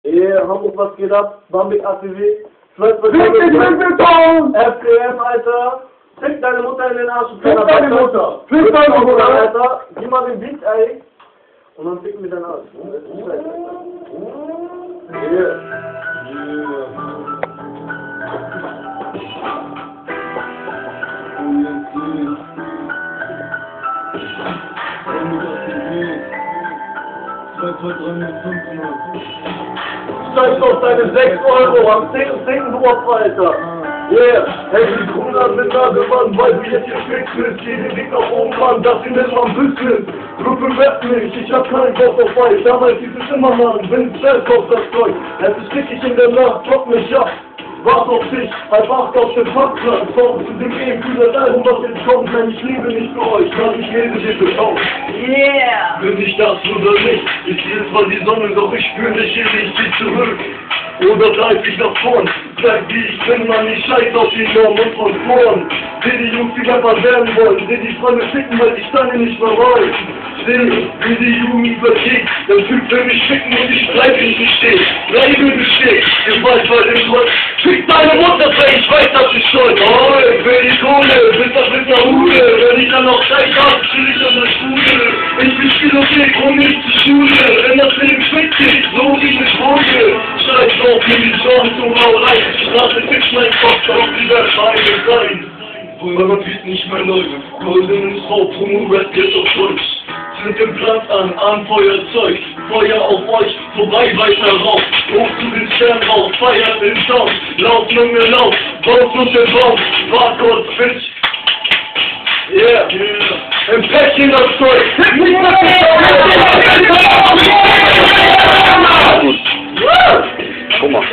Hamburg, was geht ab? Bambik ATV. FDF, Alter. Fick deine Mutter in den Arsch. Fick deine Mutter. Fick deine Mutter, Alter. Gib mal den Beat, ey. Und dann ficken wir deinen Arsch. Scheiß auf deine 6 Euro am 10. Wurf, Alter. Yeah, hey, die Brüder mit Nagelmann, weil du jetzt hier fixest. Jede Weg nach oben, Mann, das hier nennt man Business. Rücken weg nicht, ich hab keinen Bock auf euch. Damals hieß es immer, Mann, bin selbst auf das Zeug. Jetzt ist wirklich in der Nacht, block mich ab. Wart auf dich, halb 8 auf dem Parkplatz. Warum zu dem für das Album, was jetzt kommt? Nein, ich lebe nicht für euch, kann ich lebe dir für Kauf. Yeah! Bin ich das oder nicht? Ich sehe zwar die Sonne, doch ich spüre nicht, ich geh zurück. Oder greif ich nach vorn? Sag wie ich bin, Mann, ich scheiß auf die Norm und von vorn. Seh die Jungs, die Rapper werden wollen. Seh die Freunde ficken, weil die Steine nicht mehr rollen. Seh, wie die Jugend vergeht. Der Typ will mich ficken und ich bleibe nicht bestehen. Bleibe bestehen, im Wald bei dem Gott. Fick deine Mutter, weil ich weiß, dass ich stolz. Oh, ich will die Kohle, bis das mit der Hude. Wenn ich dann noch Scheiß hab, chill ich an der Schule. Ich bin Spielothek und nicht zur Schule. Wenn das Leben schmeckt, so wie eine Droge. Scheiß auf, mir die Chance und hau rein. Straße fix mein Kopf, auf dieser Scheibe sein. Weil man Beat nicht mehr läuft. Goldenes Haupt, Homo-Rap jetzt auf Deutsch. Sind im Platz an Feuerzeug. Feuer auf euch, vorbei weiter rauf. Hoch zu den Sternen rauf, feiert den Sound. Lauf, Junge, lauf, Baus und den Baum. Wart kurz, Bitch. Yeah, yeah. Im Päckchen das Zeug. Guck mal.